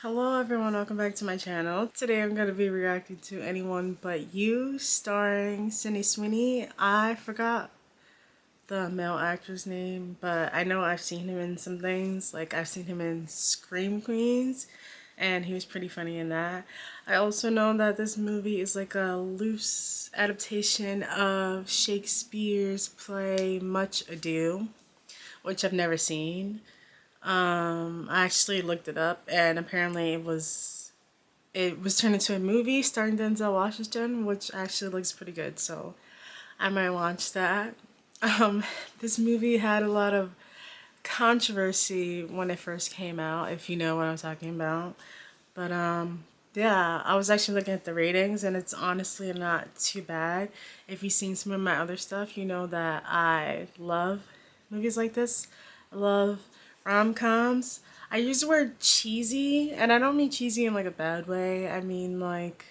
Hello everyone, welcome back to my channel. Today I'm going to be reacting to Anyone But You, starring Sydney Sweeney. I forgot the male actor's name, but I know I've seen him in some things. Like I've seen him in Scream Queens, and he was pretty funny in that. I also know that this movie is like a loose adaptation of Shakespeare's play Much Ado, which I've never seen. I actually looked it up, and apparently it was turned into a movie starring Denzel Washington, which actually looks pretty good. So I might watch that. Um, this movie had a lot of controversy when it first came out, if you know what I'm talking about. But yeah, I was actually looking at the ratings, and it's honestly not too bad. If you've seen some of my other stuff, you know that I love movies like this. I love rom-coms. I use the word cheesy, and I don't mean cheesy in like a bad way. I mean like,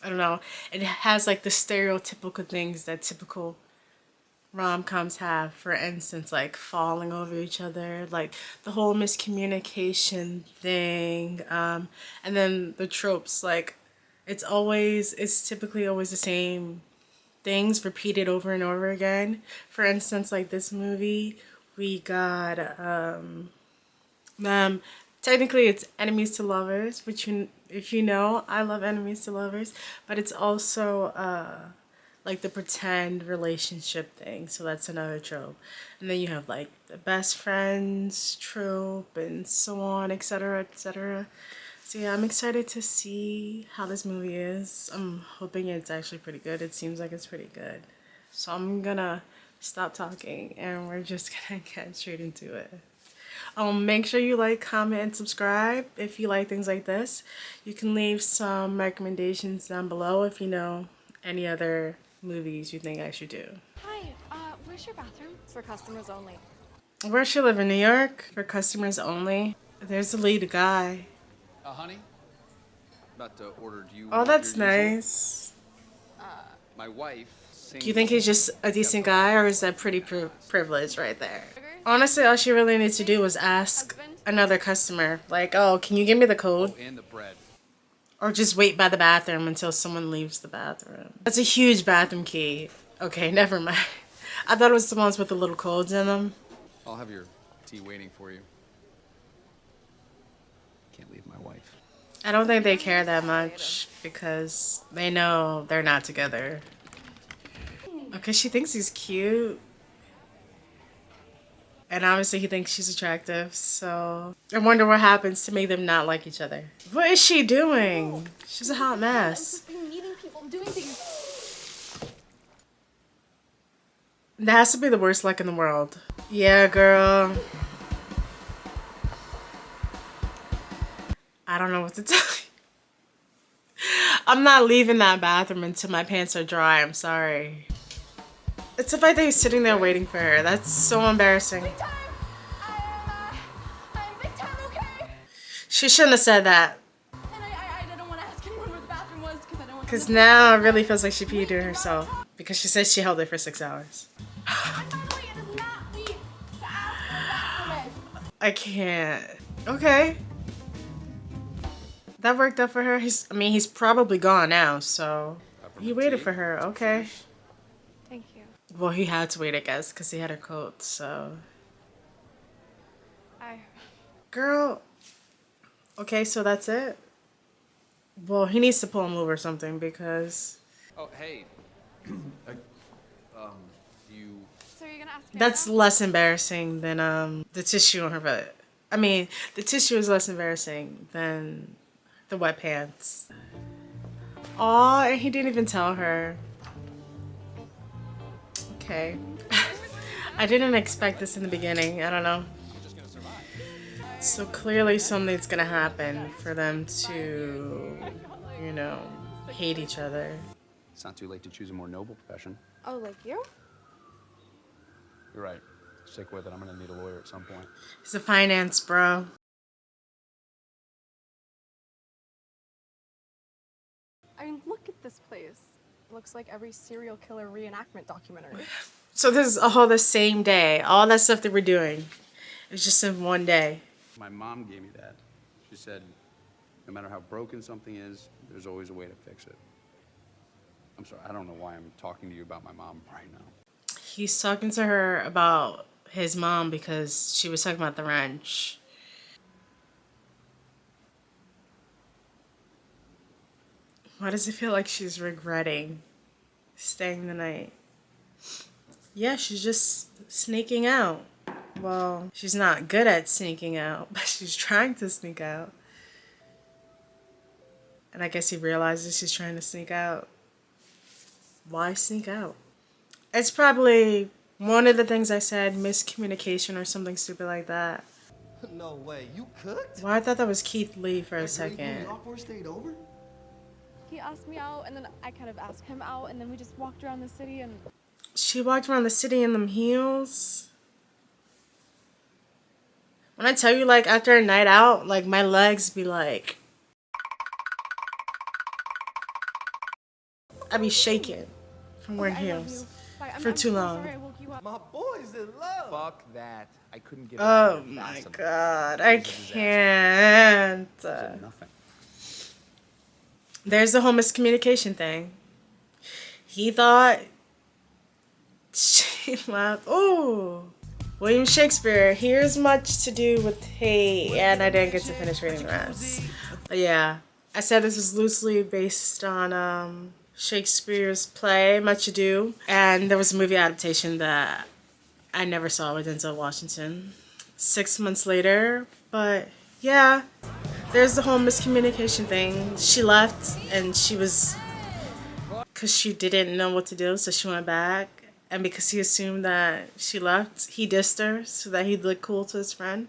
I don't know. It has like the stereotypical things that typical rom-coms have. For instance, like falling over each other, like the whole miscommunication thing, and then the tropes, like it's typically always the same things repeated over and over again. For instance, like this movie, we got technically it's enemies to lovers, which if you know, I love enemies to lovers, but it's also like the pretend relationship thing. So that's another trope. And then you have like the best friends trope and so on, etc., etc. So yeah, I'm excited to see how this movie is. I'm hoping it's actually pretty good. It seems like it's pretty good. So I'm gonna stop talking and we're just gonna get straight into it. Make sure you like, comment, and subscribe if you like things like this. You can leave some recommendations down below if you know any other movies you think I should do. Hi, where's your bathroom? It's for customers only. Where she live in New York? For customers only. There's the lead guy. Honey, about to order. Do you Oh, want that's your usual? nice. My wife. Do you think he's just a decent guy, or is that pretty privilege right there? Honestly, all she really needs to do was ask another customer, like, oh, can you give me the code? And the bread. Or just wait by the bathroom until someone leaves the bathroom. That's a huge bathroom key. Okay, never mind. I thought it was the ones with the little codes in them. I'll have your tea waiting for you. Can't leave my wife. I don't think they care that much because they know they're not together. Okay, she thinks he's cute. And obviously he thinks she's attractive, so I wonder what happens to make them not like each other. What is she doing? She's a hot mess. I'm meeting people, doing things. That has to be the worst luck in the world. Yeah, girl. I don't know what to tell you. I'm not leaving that bathroom until my pants are dry. I'm sorry. It's the fact that he's sitting there waiting for her. That's so embarrassing. Big time! I'm big time, okay? She shouldn't have said that. And I didn't want to ask anyone where the bathroom was because I don't want to. Because now it really feels like she peed on herself. Because she said she held it for 6 hours. And by the way, it is not me to ask where the bathroom is. I can't. Okay. That worked out for her. He's probably gone now, so he waited for her. Okay. Thank you. Well, he had to wait, I guess, because he had her coat, so. Girl. Okay, so that's it? Well, he needs to pull a move or something because Oh, hey. You. So you're gonna ask me that's now? less embarrassing than the tissue on her butt. I mean, the tissue is less embarrassing than the wet pants. Aw, and he didn't even tell her. Okay. I didn't expect this in the beginning. I don't know. So clearly something's gonna happen for them to, you know, hate each other. It's not too late to choose a more noble profession. Oh, like you? You're right. Stick with it. I'm gonna need a lawyer at some point. He's a finance bro. I mean, look at this place. Looks like every serial killer reenactment documentary. So this is all the same day. All that stuff that we're doing. It's just in one day. My mom gave me that. She said, no matter how broken something is, there's always a way to fix it. I'm sorry, I don't know why I'm talking to you about my mom right now. He's talking to her about his mom because she was talking about the wrench. Why does it feel like she's regretting staying the night? Yeah, she's just sneaking out. Well, she's not good at sneaking out, but she's trying to sneak out. And I guess he realizes she's trying to sneak out. Why sneak out? It's probably one of the things I said, miscommunication or something stupid like that. No way, you cooked? Well, I thought that was Keith Lee for a Like, second. y'all four stayed over? He asked me out, and then I kind of asked him out, and then we just walked around the city and... She walked around the city in them heels. When I tell you, like, after a night out, like, my legs be like... I be shaking from wearing Okay, I love heels you. Bye. for too so long. Sorry I woke you up. My boy's in love. Fuck that. I couldn't get Oh it my fast enough. god, I It was a disaster. can't. She said nothing. There's the whole miscommunication thing. He thought she left. Oh, William Shakespeare. Here's much to do with hate, and I didn't get to finish reading the rest. But yeah, I said this was loosely based on Shakespeare's play Much Ado, and there was a movie adaptation that I never saw with Denzel Washington 6 months later. But yeah, there's the whole miscommunication thing. She left and she was, because she didn't know what to do, so she went back. And because he assumed that she left, he dissed her so that he'd look cool to his friend.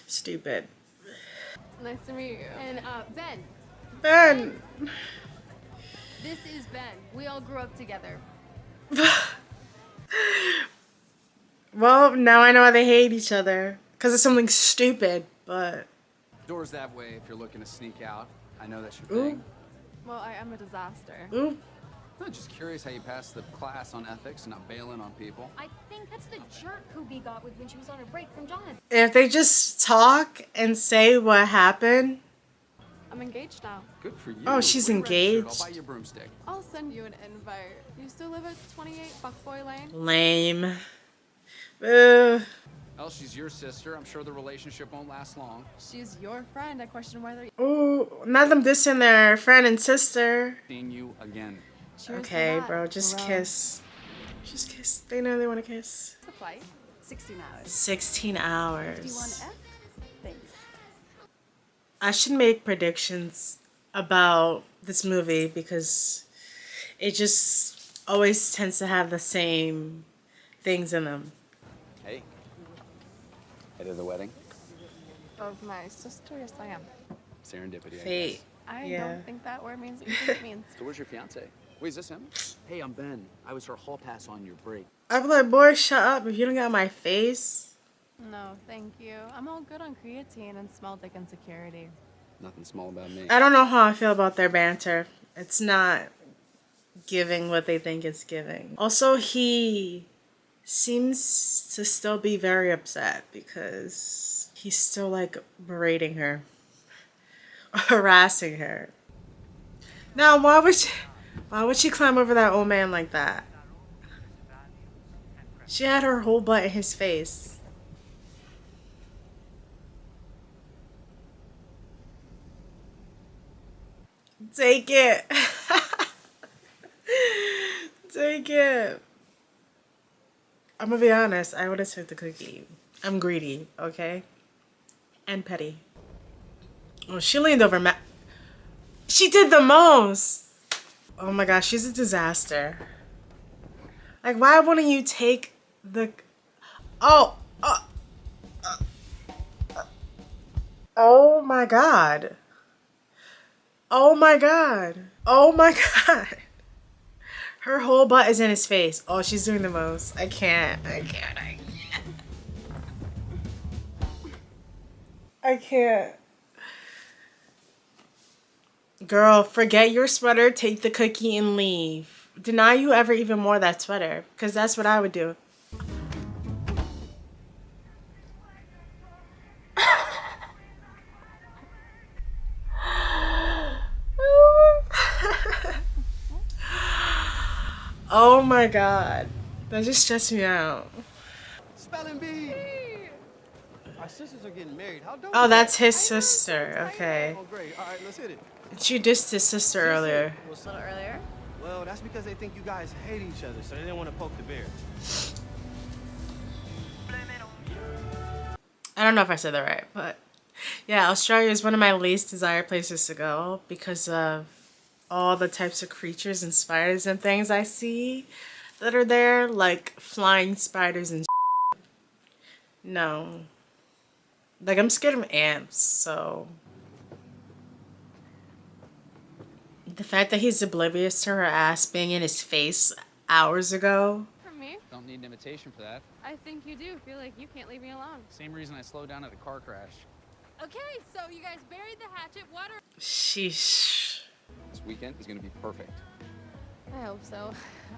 Stupid. Nice to meet you. And Ben, Ben! this is Ben. We all grew up together. Well, now I know why they hate each other. Because of something stupid, but... Door's that way if you're looking to sneak out. I know that's your Ooh. thing. Well, I am a disaster. Ooh. I'm just curious how you passed the class on ethics and not bailing on people. I think that's the jerk who we got with when she was on her break from Jonathan. If they just talk and say what happened... I'm engaged now. Good for you. Oh, she's Wear your red shirt. engaged? I'll buy you a broomstick. I'll send you an invite. You still live at 28 Buckboy Lane? Lame. Well, she's your sister. I'm sure the relationship won't last long. She's your friend. I question whether... Ooh, not them dissing their friend and sister. Seeing you again. Cheers to Okay, that, bro, just bro. kiss. Just kiss. They know they want to kiss. The flight? 16 hours. 16 hours. 51F? Thanks. I should make predictions about this movie because it just always tends to have the same things in them. Hey. Head of the wedding? Of my sister? Yes, I am. Serendipity, I Fate. guess. I Yeah. don't think that word means what you think it means. So where's your fiance? Wait, is this him? Hey, I'm Ben. I was her hall pass on your break. I'd be like, boy, shut up if you don't got my face. No, thank you. I'm all good on creatine and small dick insecurity. Nothing small about me. I don't know how I feel about their banter. It's not giving what they think it's giving. Also, he seems to still be very upset because he's still like berating her, harassing her. Now, why would she climb over that old man like that? She had her whole butt in his face. Take it. Take it. I'm gonna be honest, I would have took the cookie. I'm greedy, okay? And petty. Oh, she leaned over Matt. She did the most. Oh my gosh, she's a disaster. Like, why wouldn't you take the... Oh my god. Oh my god. Oh my god. Her whole butt is in his face. Oh, she's doing the most. I can't. Girl, forget your sweater, take the cookie and leave. Deny you ever even wore that sweater, because that's what I would do. Oh my god. That just stressed me out. Spelling bee. Our sisters are getting married. How dope Oh, is that's that? his sister. Okay. Oh, great. All right, let's hit it. She dissed his sister earlier. What's a little earlier? Well, that's because they think you guys hate each other, so they didn't want to poke the bear. I don't know if I said that right, but yeah, Australia is one of my least desired places to go because of all the types of creatures and spiders and things I see that are there, like flying spiders and no. Like, I'm scared of ants, so the fact that he's oblivious to her ass being in his face hours ago. For me, Don't need an invitation for that. I think you do feel like you can't leave me alone. Same reason I slowed down at a car crash. Okay, so you guys buried the hatchet. What are... Sheesh. This weekend is gonna be perfect. I hope so.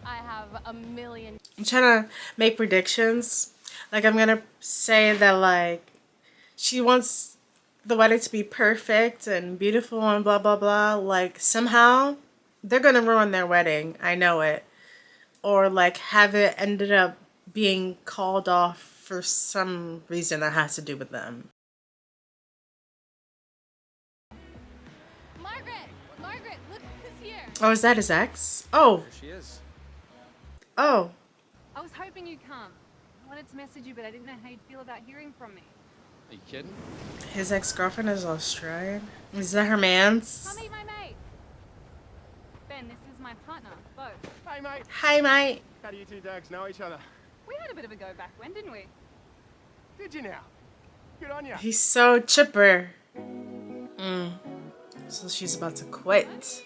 I have a million. I'm trying to make predictions. Like, I'm gonna say that, like, she wants the wedding to be perfect and beautiful and blah, blah, blah. Like, somehow, they're gonna ruin their wedding. I know it. Or, like, have it ended up being called off for some reason that has to do with them. Margaret, look who's here. Oh, is that his ex? Oh. There she is. Oh. I was hoping you'd come. I wanted to message you, but I didn't know how you'd feel about hearing from me. Are you kidding? His ex-girlfriend is Australian? Is that her man's? Come meet my mate. Ben, this is my partner, Bo. Hi, mate. Hi, mate. How do you two dogs know each other? We had a bit of a go back when, didn't we? Did you now? Good on you. He's so chipper. So she's about to quit.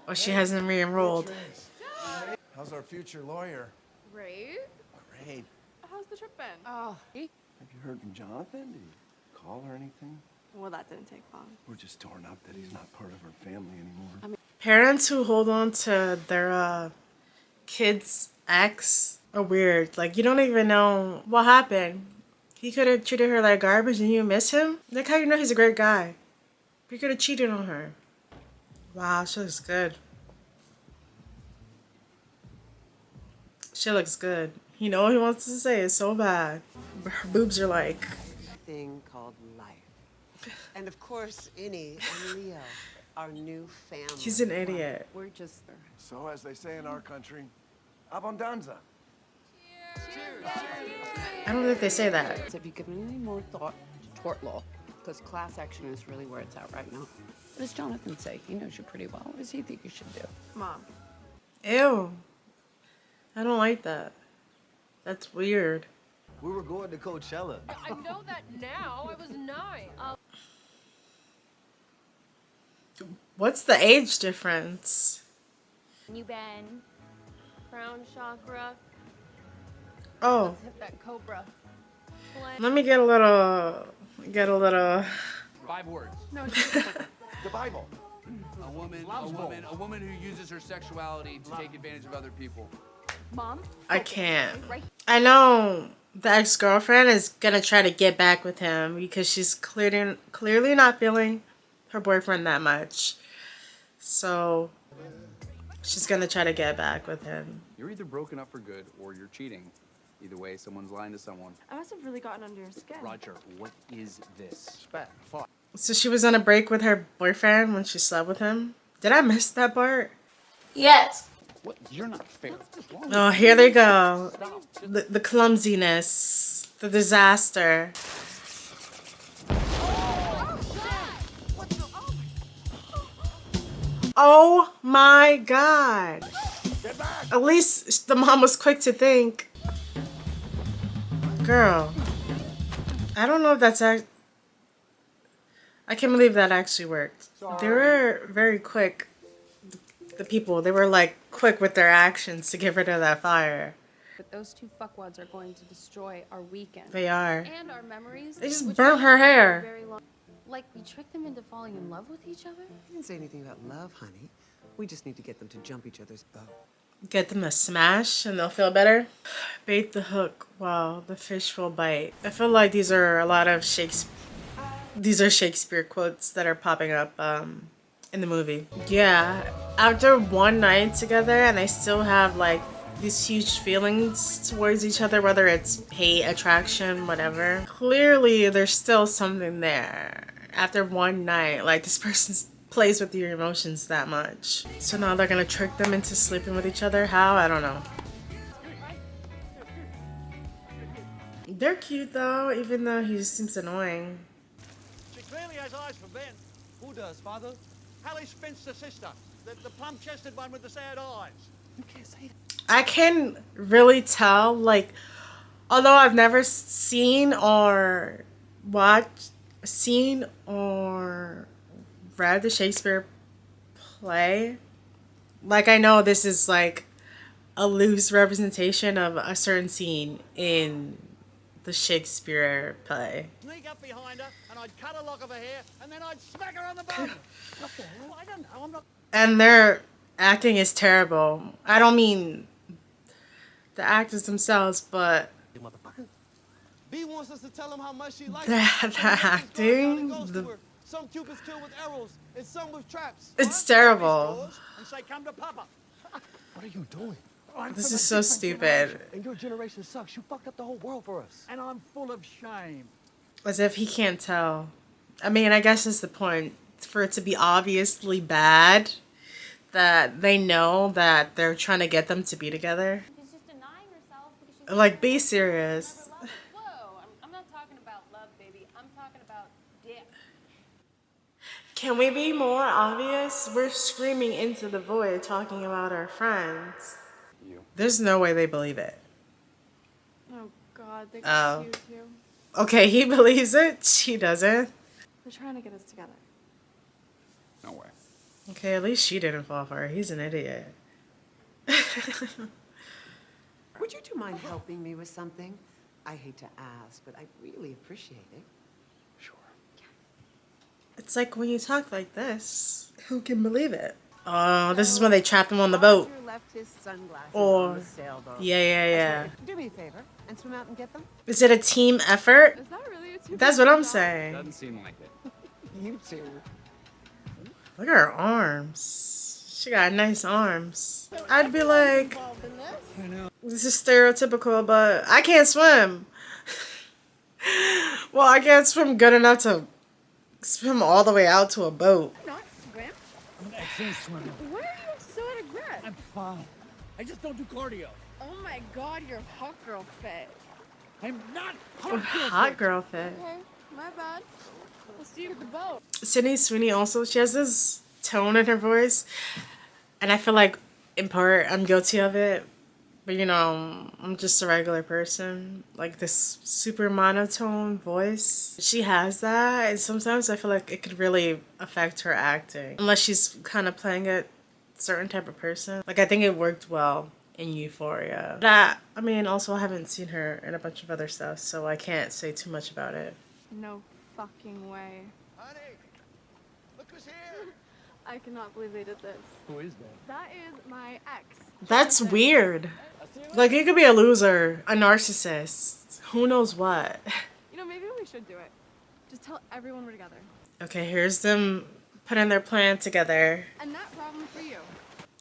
Or she hasn't re-enrolled. How's our future lawyer? Great. Great. How's the trip been? Have you heard from Jonathan? Did he call or anything? Well, that didn't take long. We're just torn up that he's not part of our family anymore. Parents who hold on to their kids' ex are weird. Like, you don't even know what happened. He could have treated her like garbage and you miss him? Like, how you know he's a great guy? He could have cheated on her. Wow, she looks good. She looks good. You know what he wants to say is so bad. Her boobs are like... thing called life. And of course, Innie and Leo, our new family. He's an idiot. We're just... So, as they say in our country, abundanza. I don't think they say that. Have you given any more thought to tort law? Because class action is really where it's at right now. What does Jonathan say? He knows you pretty well. What does he think you should do? Mom. Ew. I don't like that. That's weird. We were going to Coachella. I know that now. I was 9. What's the age difference? You, Ben. Crown chakra. Oh, Hit that cobra. let me get a little... 5 words. No, The Bible. A woman who uses her sexuality to take advantage of other people. Mom. I can't. Right. I know the ex-girlfriend is gonna try to get back with him because she's clearly not feeling her boyfriend that much. So she's gonna try to get back with him. You're either broken up for good or you're cheating. Either way, someone's lying to someone. I must have really gotten under your skin. Roger, what is this? Spat. Fuck. So she was on a break with her boyfriend when she slept with him? Did I miss that part? Yes. What? You're not fair. What's wrong with Oh, here they go. The clumsiness. The disaster. Oh my god. At least the mom was quick to think. Girl. I don't know if that's I can't believe that actually worked. They were very quick. The people, they were like quick with their actions to get rid of that fire. But those two fuckwads are going to destroy our weekend. They are. And our memories. They just which burnt will her last hair. for very long. Like, we tricked them into falling in love with each other? I didn't say anything about love, honey. We just need to get them to jump each other's boat. Get them to smash and they'll feel better. Bait the hook while the fish will bite. I feel like these are a lot of Shakespeare quotes that are popping up in the movie. Yeah, after one night together and they still have like these huge feelings towards each other, whether it's hate, attraction, whatever. Clearly, there's still something there. After one night, like this person plays with your emotions that much. So now they're gonna trick them into sleeping with each other. How? I don't know. They're cute though, even though he seems annoying. She clearly has eyes for Ben. Who does, Father? Hallie's spinster sister. The plump-chested one with the sad eyes. You can't say that. I can really tell, like, although I've never seen or read the Shakespeare play, like, I know this is like a loose representation of a certain scene in the Shakespeare play. Sneak up behind her, and I'd cut a lock of her hair, and then I'd smack her on the bum. What the hell? I don't know. I'm not. And their acting is terrible. I don't mean the actors themselves, but You motherfucker. B wants us to tell him how much she likes the acting, Some Cupids kill with arrows, and some with traps. it's terrible. And say, come to Papa. What are you doing? This is so stupid. And your generation sucks. You fucked up the whole world for us. And I'm full of shame. As if he can't tell. I mean, I guess that's the point. For it to be obviously bad, that they know that they're trying to get them to be together. She's just denying herself because she's Like, be serious. never loved. Whoa, I'm not talking about love, baby. I'm talking about dick. Can we be more obvious? We're screaming into the void talking about our friends. You. There's no way they believe it. Oh God, they Oh. got you too. Okay, he believes it. She doesn't. They're trying to get us together. No way. Okay, at least she didn't fall for it. He's an idiot. Would you two mind helping me with something? I hate to ask, but I really appreciate it. Sure. It's like when you talk like this. Who can believe it? Oh, this is when they trapped him on the boat. Roger left his sunglasses Or- on the sailboat. Yeah. Do me a favor and swim out and get them. Is it a team effort? Is that really a two? That's what I'm saying. Doesn't seem like it. You too. Look at her arms. She got nice arms. I'd be like, this is stereotypical, but I can't swim. Well, I can't swim good enough to swim all the way out to a boat. Not swim? I can't swim. Why are you so out of breath? I'm fine. I just don't do cardio. Oh my God, you're hot girl fit. I'm not Hot girl fit. Okay, my bad. We'll see you at the boat. Sydney Sweeney also, she has this tone in her voice, and I feel like in part I'm guilty of it, but you know, I'm just a regular person, like this super monotone voice. She has that, and sometimes I feel like it could really affect her acting, unless she's kind of playing a certain type of person. Like, I think it worked well in Euphoria. That, I mean, also I haven't seen her in a bunch of other stuff, so I can't say too much about it. No fucking way. Honey, look who's here. I cannot believe they did this. Who is that? That is my ex. That's weird. Like, he could be a loser, a narcissist, who knows what. You know, maybe we should do it. Just tell everyone we're together. Okay, here's them putting their plan together. And that problem for you.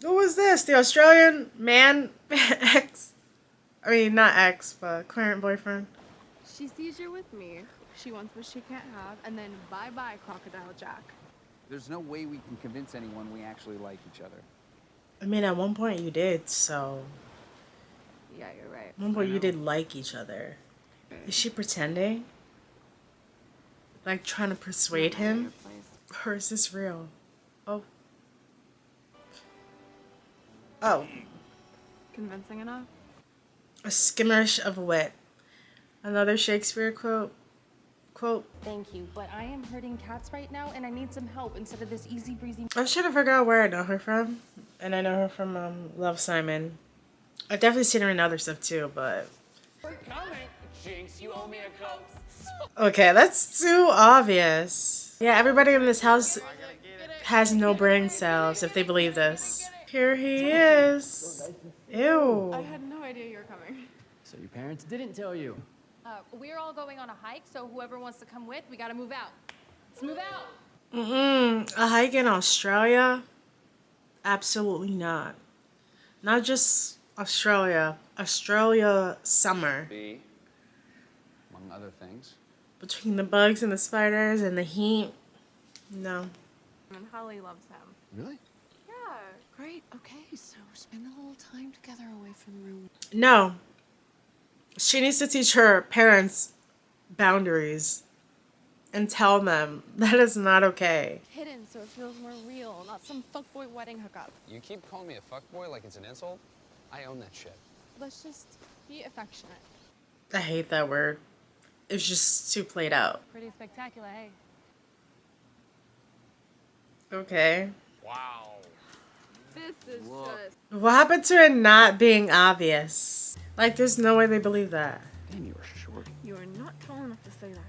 Who was this? The Australian man ex? I mean, not ex, but current boyfriend. She sees you're with me. She wants what she can't have, and then bye-bye, Crocodile Jack. There's no way we can convince anyone we actually like each other. I mean, at one point you did, so... Yeah, you're right. At one point you did like each other. Is she pretending? Like, trying to persuade him? Or is this real? Oh. Oh. Convincing enough? A skimmerish of wit. Another Shakespeare quote. Thank you, but I am hurting cats right now and I need some help instead of this easy breezy. I'm trying to figure out where I know her from. And I know her from Love, Simon. I've definitely seen her in other stuff too, but... Jinx, you owe me a Coke. Okay, that's too obvious. Yeah, everybody in this house has no brain cells if they believe this. Here he is. Ew. I had no idea you were coming. So your parents didn't tell you? We're all going on a hike, so whoever wants to come with, we gotta move out. Let's move out. A hike in Australia? Absolutely not. Not just Australia. Australia summer. Be, among other things. Between the bugs and the spiders and the heat. No. And Holly loves him. Really? Yeah. Great. Okay, so spend a little time together away from room. No. She needs to teach her parents boundaries and tell them that is not okay. Hidden so it feels more real, not some fuckboy wedding hookup. You keep calling me a fuckboy like it's an insult? I own that shit. Let's just be affectionate. I hate that word. It's just too played out. Pretty spectacular, hey? Okay. Wow. This is just... What happened to it not being obvious? Like, there's no way they believe that. Damn, you were short. You are not tall enough to say that.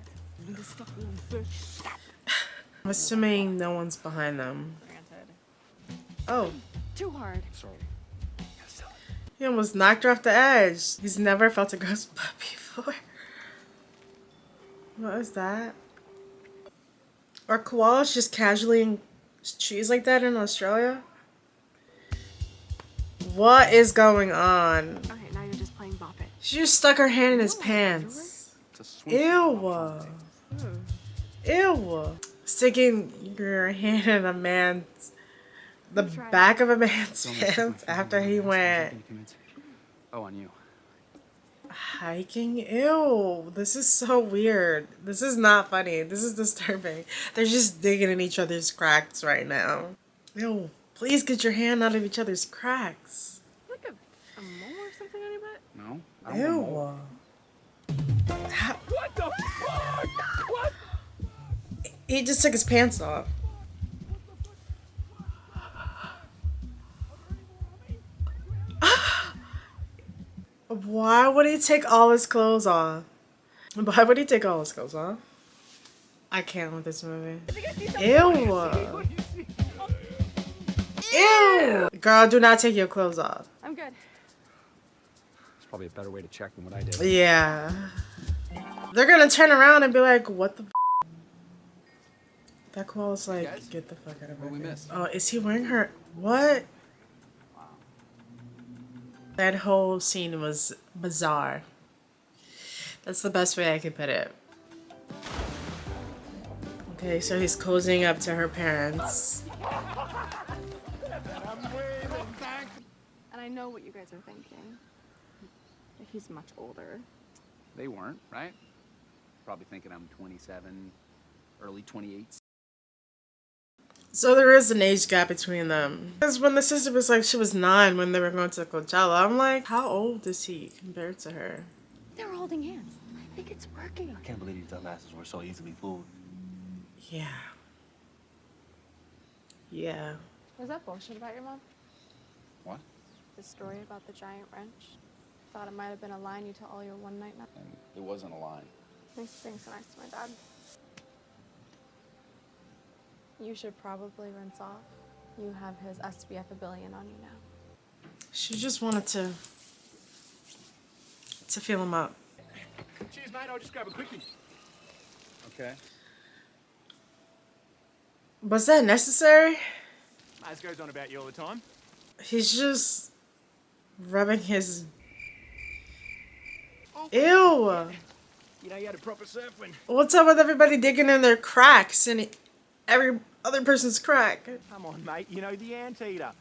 I'm assuming no one's behind them. Granted. Oh, Too hard. Sorry. he almost knocked her off the edge. He's never felt a gross butt before. What is that? Are koalas just casually in trees like that in Australia? What is going on? Okay, now you're just playing Bop It. She just stuck her hand in his pants. Ew. Ew. Sticking your hand in a man's... the back of a man's pants after he went... Oh, on you. hiking? Ew. This is so weird. This is not funny. This is disturbing. They're just digging in each other's cracks right now. Ew. Please get your hand out of each other's cracks. Like a mole or something on your butt? No? I don't Ew. know. What the fuck? What? He just took his pants off. Why would he take all his clothes off? Why would he take all his clothes off? I can't with this movie. Ew. Ew. Girl, do not take your clothes off. I'm good. It's probably a better way to check than what I did. Yeah. They're gonna turn around and be like, what the f? That koala's like, Guys? get the fuck out of What we here. missed? Oh, is he wearing her? What? That whole scene was bizarre. That's the best way I could put it. Okay, so he's cozying up to her parents. And I know what you guys are thinking. If he's much older. They weren't, right? Probably thinking I'm 27, early 28. So there is an age gap between them. Because when the sister was like, she was 9 when they were going to Coachella, I'm like, how old is he compared to her? They were holding hands. I think it's working. I can't believe these dumbasses were so easily fooled. Yeah. Yeah. Was that bullshit about your mom? What? The story about the giant wrench? Thought it might have been a line you tell all your one night. And it wasn't a line. Thanks for being so nice to my dad. You should probably rinse off. You have his SPF a billion on you now. She just wanted to feel him up. Cheers, mate. I'll just grab a quickie. Okay. Was that necessary? Maz goes on about you all the time. He's just rubbing his... Ew! You know you had a proper surf when... What's up with everybody digging in their cracks and every other person's crack? Come on, mate. You know the anteater.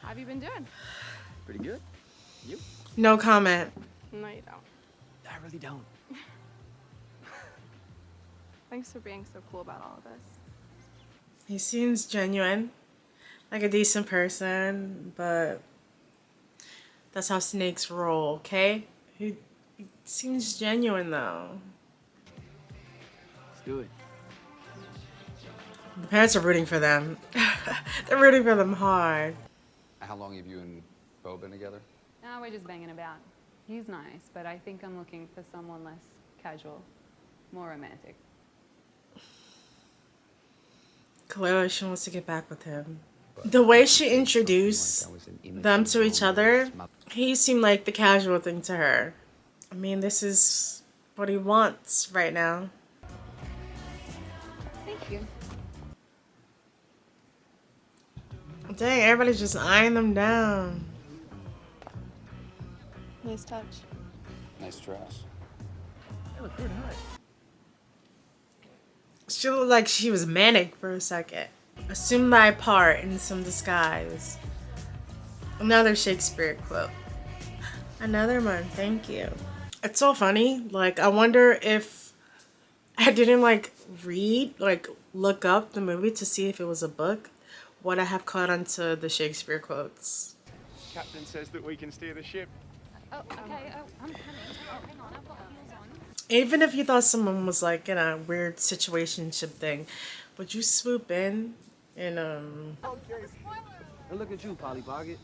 How have you been doing? Pretty good. You? No comment. No, you don't. I really don't. Thanks for being so cool about all of this. He seems genuine, like a decent person, but that's how snakes roll, okay? He seems genuine though. Let's do it. The parents are rooting for them. They're rooting for them hard. How long have you and Bo been together? No, we're just banging about. He's nice, but I think I'm looking for someone less casual, more romantic. Clearly, she wants to get back with him. The way she introduced them to each other, he seemed like the casual thing to her. I mean, this is what he wants right now. Thank you. Dang, everybody's just eyeing them down. Nice touch. Nice dress. She looked like she was manic for a second. Assume thy part in some disguise. Another Shakespeare quote. Another one, thank you. It's so funny. Like, I wonder if I didn't like read, like look up the movie to see if it was a book, would I have caught onto the Shakespeare quotes? Captain says that we can steer the ship. Oh, okay. Oh, I'm coming. Oh, hang on. I've got heels on. Even if you thought someone was like in a weird situationship thing, would you swoop in and And look at you, Polly Pocket.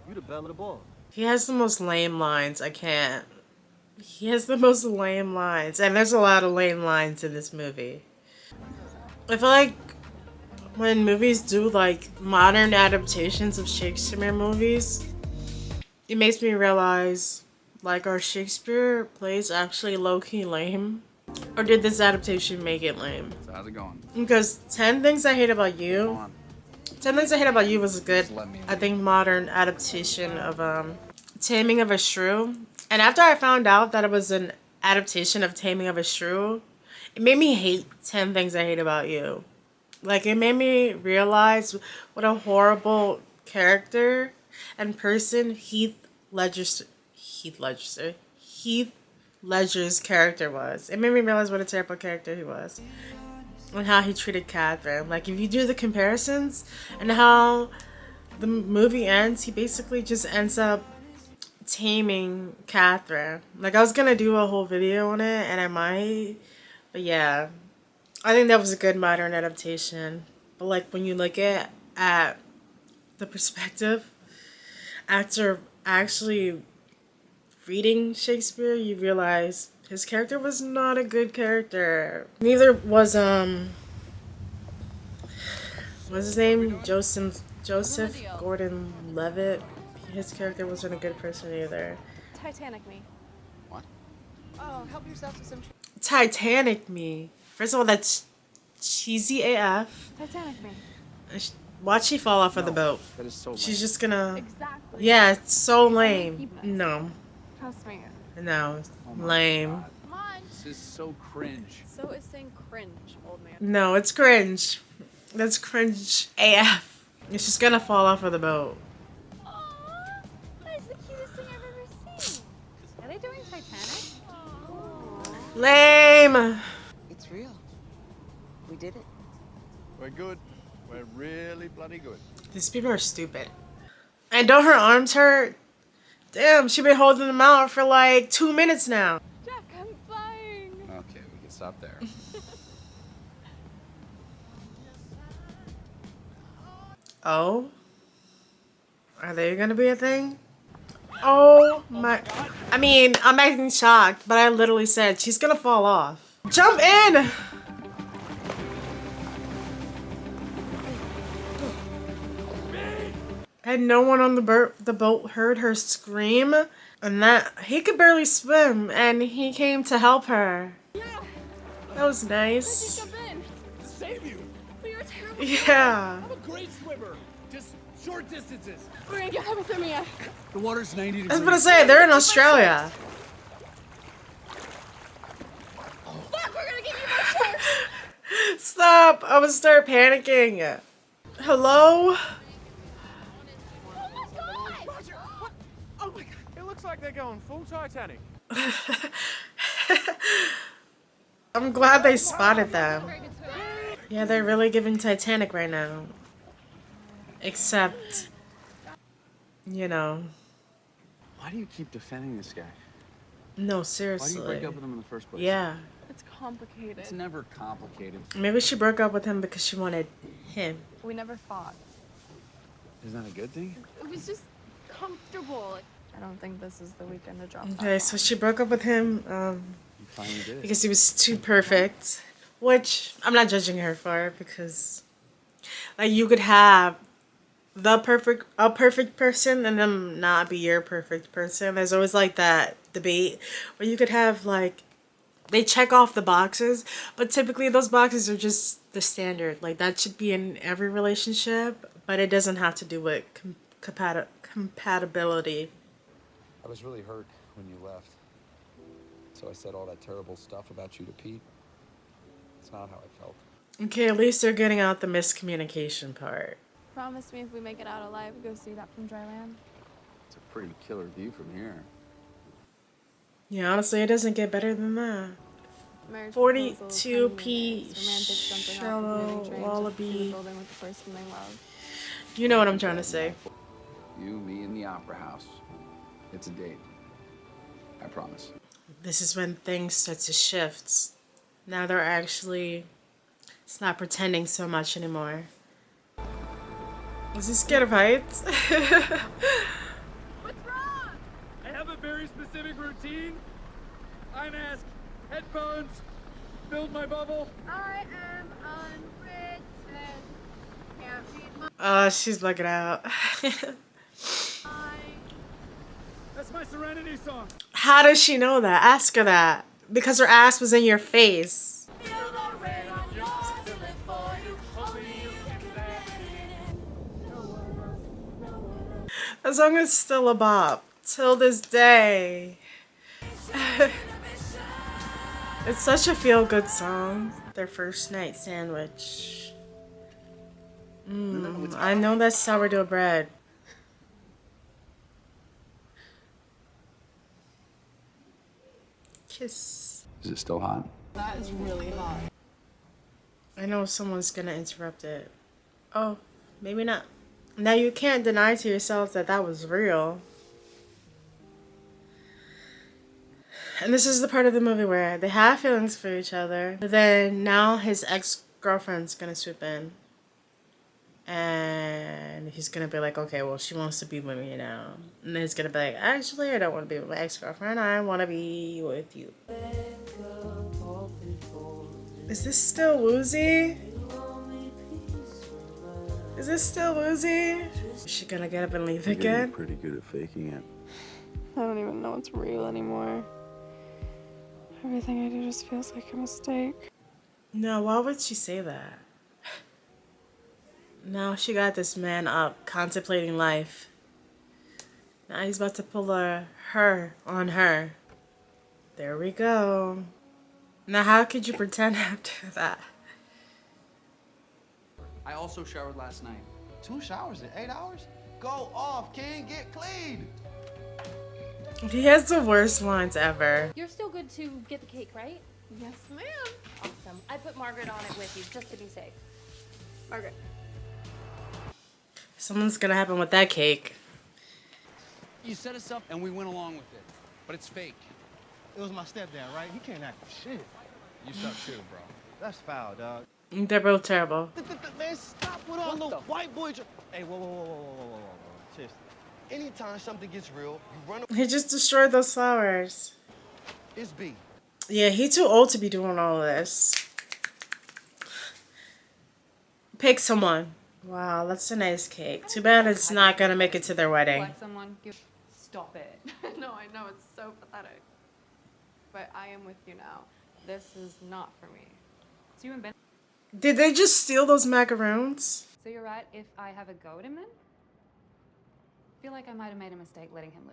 You the belle of the ball. He has the most lame lines. I can't. He has the most lame lines. And there's a lot of lame lines in this movie. I feel like when movies do like modern adaptations of Shakespeare movies, it makes me realize, like, are Shakespeare plays actually low-key lame? Or did this adaptation make it lame? So how's it going? Because 10 Things I Hate About You, 10 Things I Hate About You was a good, I think, modern adaptation of Taming of a Shrew. And after I found out that it was an adaptation of Taming of a Shrew, it made me hate 10 Things I Hate About You. Like, it made me realize what a horrible character and person Heath Ledger's character was. It made me realize what a terrible character he was. And how he treated Catherine. Like, if you do the comparisons and how the movie ends, he basically just ends up taming Catherine. Like, I was gonna do a whole video on it, and I might. But yeah. I think that was a good modern adaptation. But like, when you look at the perspective after actually reading Shakespeare, you realize his character was not a good character. Neither was what's his name? Joseph Gordon-Levitt. His character wasn't a good person either. Titanic me. What? Oh, help yourself to some. Titanic me. First of all, that's cheesy AF. Titanic me. Watch she fall off of the boat. That is so lame. She's just gonna. Exactly. Yeah, it's so lame. No. Trust me. No. Oh my Lame. God. Come on. This is so cringe. So is saying cringe, old man. No, it's cringe. That's cringe AF. It's just gonna fall off of the boat. Aww, that is the cutest thing I've ever seen. Are they doing Titanic? Lame. It's real. We did it. We're good. We're really bloody good. These people are stupid. And don't her arms hurt? Damn, she been holding them out for like 2 minutes now. Jack, I'm flying. Okay, we can stop there. Oh? Are they gonna be a thing? Oh my. I mean, I'm acting shocked, but I literally said she's gonna fall off. Jump in! And no one on the boat heard her scream, and that he could barely swim, and he came to help her. That was nice. Jump in. Save you! But you're terrible. Yeah. I'm a great swimmer. Just short distances. We're gonna get hypothermia. The water's 90 I degrees. was gonna say, they're in Australia. Fuck, we're gonna give you more sharks. Stop! I would start panicking. Hello? Oh my god. Roger! What? Oh my God! It looks like they're going full Titanic. I'm glad they spotted them. Yeah, they're really giving Titanic right now. Except, you know. Why do you keep defending this guy? No, Why do seriously. you break up with him in the first place? Yeah. It's complicated. It's never complicated. Maybe she broke up with him because she wanted him. We never fought. Isn't that a good thing? It was just comfortable. I don't think this is the weekend to drop that Okay, so she broke up with him You finally did it. because he was too perfect. Which, I'm not judging her for because Like you could have a perfect person and them not be your perfect person. There's always like that debate where you could have like they check off the boxes, but typically those boxes are just the standard. Like that should be in every relationship, but it doesn't have to do with compatibility. I was really hurt when you left. So I said all that terrible stuff about you to Pete. It's not how I felt. Okay, at least they're getting out the miscommunication part. Promise me if we make it out alive, go see that from dry land. It's a pretty killer view from here. Yeah, honestly, it doesn't get better than that. Marriage 42p shallow wallaby. You know what I'm trying to say. You, me, and the opera house. It's a date. I promise. This is when things start to shift. Now they're actually, it's not pretending so much anymore. Is he scared of heights? What's wrong? I have a very specific routine. I mask, headphones, build my bubble. I am unwritten. Can't read my She's bugging out. That's my Serenity song. How does she know that? Ask her that. Because her ass was in your face. That song is still a bop. Till this day. It's such a feel-good song. Their first night sandwich. I know that's sourdough bread. Kiss. Is it still hot? That is really hot. I know someone's gonna interrupt it. Oh, maybe not. Now you can't deny to yourself that that was real. And this is the part of the movie where they have feelings for each other, but then now his ex-girlfriend's gonna swoop in. And he's gonna be like, okay, well, she wants to be with me now. And then he's gonna be like, actually, I don't want to be with my ex-girlfriend. I want to be with you. Is this still Woozy? Is this still Woozy? Is she gonna get up and leave again? Pretty good at faking it. I don't even know what's real anymore. Everything I do just feels like a mistake. No, why would she say that? Now she got this man up contemplating life. Now he's about to pull her on her. There we go. Now how could you pretend after that? I also showered last night. 2 showers in 8 hours? Go off, King. Get clean. He has the worst lines ever. You're still good to get the cake, right? Yes, ma'am. Awesome. I put Margaret on it with you, just to be safe. Margaret. Something's gonna happen with that cake. You set us up and we went along with it. But it's fake. It was my stepdad, right? He can't act for shit. You suck too, bro. That's foul, dog. They're both terrible. Man, stop with all the white boy. Hey, whoa. Seriously. Anytime something gets real, you run. He just destroyed those flowers. It's B. Yeah, he's too old to be doing all of this. Pick someone. Wow, that's a nice cake. Too bad it's not gonna make it to their wedding. Like someone, stop it. No, I know, it's so pathetic. But I am with you now. This is not for me. So you and Ben. Did they just steal those macaroons? So you're right. If I have a go at him, then I feel like I might have made a mistake letting him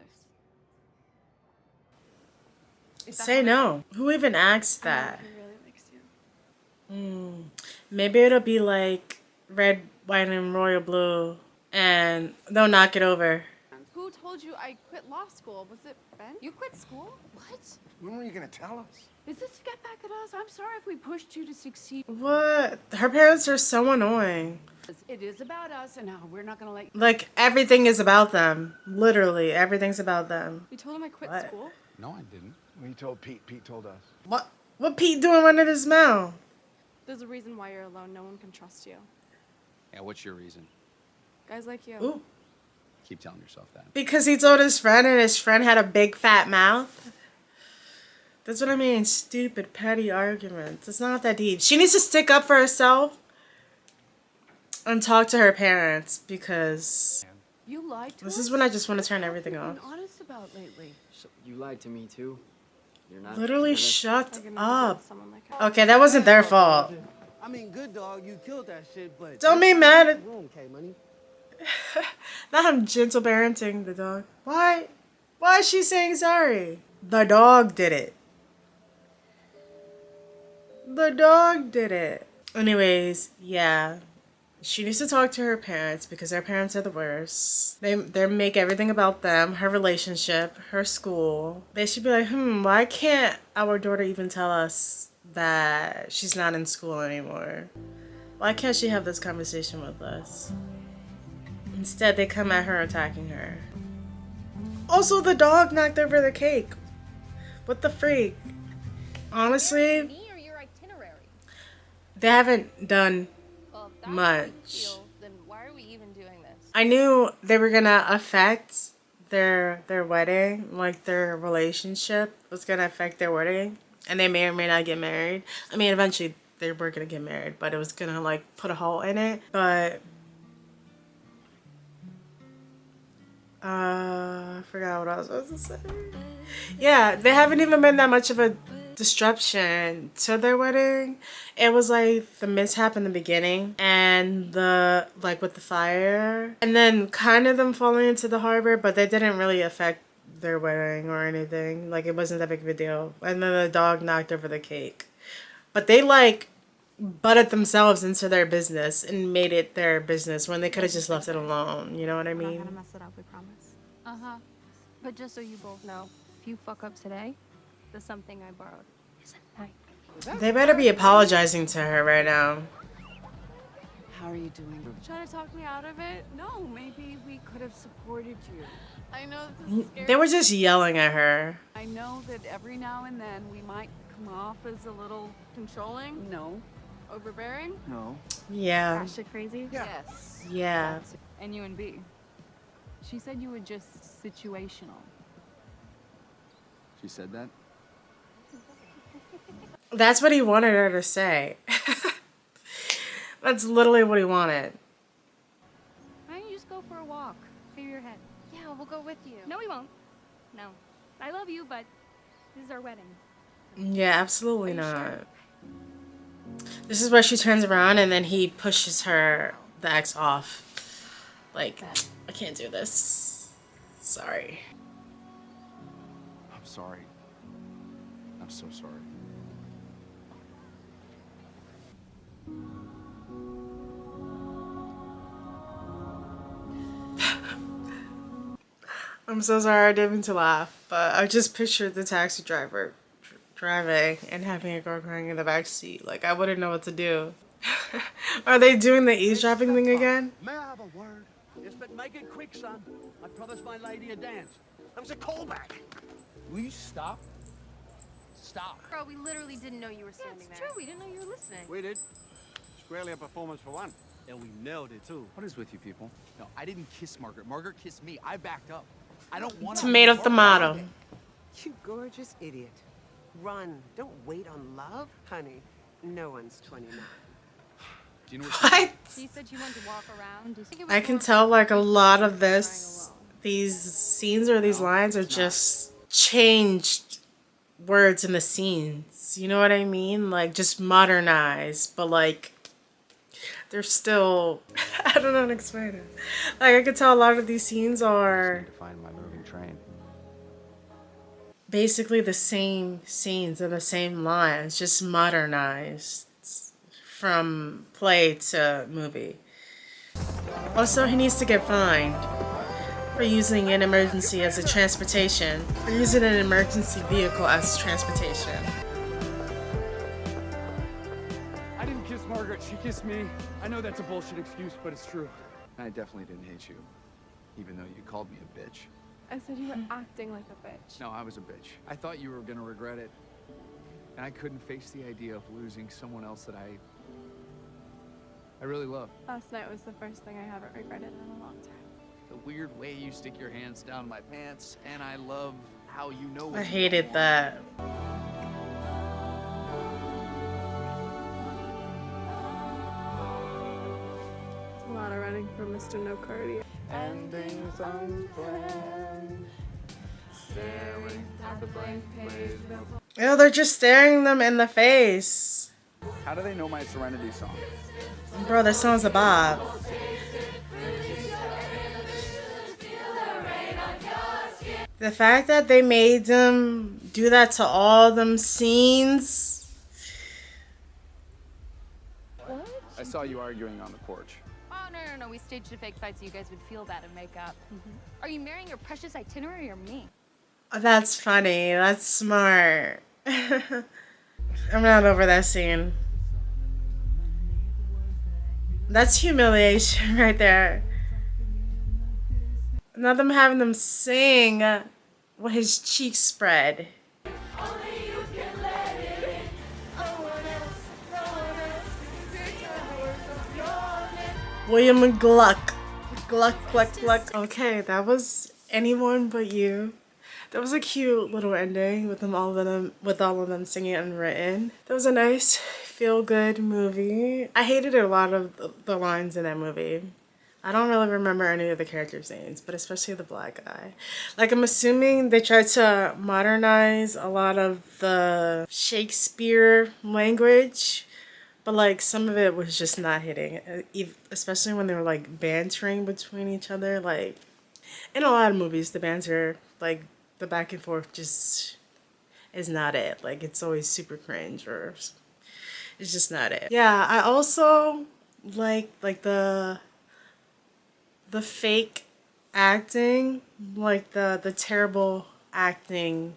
loose. Say no. Who even asked that? He really likes you. Maybe it'll be like red, white, and royal blue, and they'll knock it over. Who told you I quit law school? Was it Ben? You quit school? What? When were you gonna tell us? Is this to get back at us? I'm sorry if we pushed you to succeed. What? Her parents are so annoying. It is about us, and we're not gonna let you. Like, everything is about them. Literally, everything's about them. You told him I quit What? school? No, I didn't. When you told Pete, Pete told us. What Pete doing running his mouth? There's a reason why you're alone. No one can trust you. Yeah, what's your reason? Guys like you. Ooh. Keep telling yourself that. Because he told his friend and his friend had a big fat mouth? That's what I mean. Stupid, petty arguments. It's not that deep. She needs to stick up for herself. and talk to her parents because You lied to this us? is when I just want to turn What everything have you off. been honest about lately? So you lied to me too. You're not. Literally gonna- shut Like, I never up. dated someone like her. Okay, that wasn't their fault. I mean, good dog, you killed that shit, but... Don't be mad at... Wrong, K-Money. Not him gentle parenting the dog. Why? Why is she saying sorry? The dog did it. The dog did it. Anyways, yeah. She needs to talk to her parents because her parents are the worst. They make everything about them, her relationship, her school. They should be like, why can't our daughter even tell us that she's not in school anymore? Why can't she have this conversation with us? Instead, they come at her attacking her. Also, the dog knocked over the cake. What the freak? Honestly, Me or your itinerary? they haven't done Well, if that's how you much. feel, then why are we even doing this? I knew they were gonna affect their wedding, like their relationship was gonna affect their wedding, and they may or may not get married. I mean, eventually they were gonna get married, but it was gonna like put a hole in it. But I forgot what I was supposed to say. Yeah, they haven't even been that much of a disruption to their wedding. It was like the mishap in the beginning and the like with the fire and then kind of them falling into the harbor, but they didn't really affect their wedding or anything. Like it wasn't that big of a deal. And then the dog knocked over the cake. But they like butted themselves into their business and made it their business when they could have just left it alone. You know what I We're not mean? gonna mess it up, we promise. Uh-huh. But just so you both know, if you fuck up today, the something I borrowed isn't mine. They better be apologizing to her right now. How are you doing? Trying to talk me out of it? No, maybe we could have supported you. I know this is scary. They were just yelling at her. I know that every now and then we might come off as a little Controlling? no. Overbearing? No. Yeah. Batshit crazy? Yes. Yeah. And you and B. She said you were just situational. She said that. That's what he wanted her to say. That's literally what he wanted. Why don't you just go for a walk? Clear your head. Yeah, we'll go with you. No, we won't. No. I love you, but this is our wedding. Yeah, absolutely not. This is where she turns around and then he pushes her, the ex, off. Like, I can't do this. Sorry. I'm sorry. I'm so sorry. I'm so sorry I didn't mean to laugh, but I just pictured the taxi driver driving and having a girl crying in the back seat. Like, I wouldn't know what to do. Are they doing the eavesdropping thing again? May I have a word? Yes, but make it quick, son. I promised my lady a dance. That was a callback. Will you stop? Stop. Bro, we literally didn't know you were standing there. True, we didn't know you were listening. We did. Squarely a performance for one. And we nailed it, too. What is with you people? No, I didn't kiss Margaret. Margaret kissed me. I backed up. I don't want Tomato, tomato. You gorgeous idiot. Run. Don't wait on love. Honey, no one's 29. Do you know what? What? She said she wanted to walk around. Do you think it was I can more tell like a lot of trying this, alone? these scenes or these lines are just changed words in the scenes. You know what I mean? Like just modernized, but like they're still, I don't know how to explain it. Like I could tell a lot of these scenes are To find my moving train. basically the same scenes and the same lines, just modernized from play to movie. Also, he needs to get fined for using an emergency as a transportation, for using an emergency vehicle as transportation. I didn't kiss Margaret. She kissed me. I know that's a bullshit excuse, but it's true. I definitely didn't hate you, even though you called me a bitch. I said you were acting like a bitch. No, I was a bitch. I thought you were gonna regret it. And I couldn't face the idea of losing someone else that I really love. Last night was the first thing I haven't regretted in a long time. The weird way you stick your hands down my pants, and I love how you know what I you hated don't that. coming from Mr. No Cardio. Endings unplanned. Staring at the blank page. Oh, they're just staring them in the face. How do they know my Serenity song? Bro, this song's a bop. The fact that they made them do that to all them scenes. I saw you arguing on the porch. Oh, no. We staged a fake fight so you guys would feel bad and make up. Are you marrying your precious itinerary or me? That's funny. That's smart. I'm not over that scene. That's humiliation right there. Not them having them sing with his cheeks spread. William Gluck. Gluck. Okay, that was Anyone But You. That was a cute little ending with all of them singing Unwritten. That was a nice feel-good movie. I hated a lot of the lines in that movie. I don't really remember any of the characters' names, but especially the black guy. Like, I'm assuming they tried to modernize a lot of the Shakespeare language, but like some of it was just not hitting, especially when they were like bantering between each other. Like, in a lot of movies, the banter, like the back and forth, just is not it. Like, it's always super cringe, or it's just not it. Yeah, I also like the fake acting, like the terrible acting,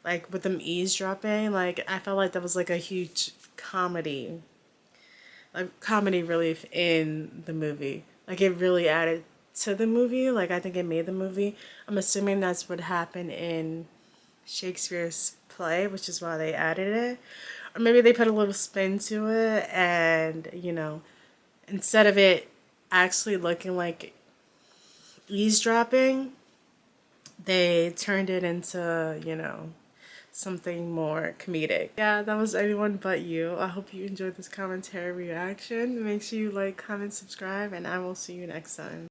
like with them eavesdropping. Like, I felt like that was like a huge comedy relief in the movie. Like, it really added to the movie. Like, I think it made the movie. I'm assuming that's what happened in Shakespeare's play, which is why they added it. Or maybe they put a little spin to it, and, you know, instead of it actually looking like eavesdropping, they turned it into, you know, something more comedic. Yeah, that was Anyone But You. I hope you enjoyed this commentary reaction. Make sure you like, comment, subscribe, and I will see you next time.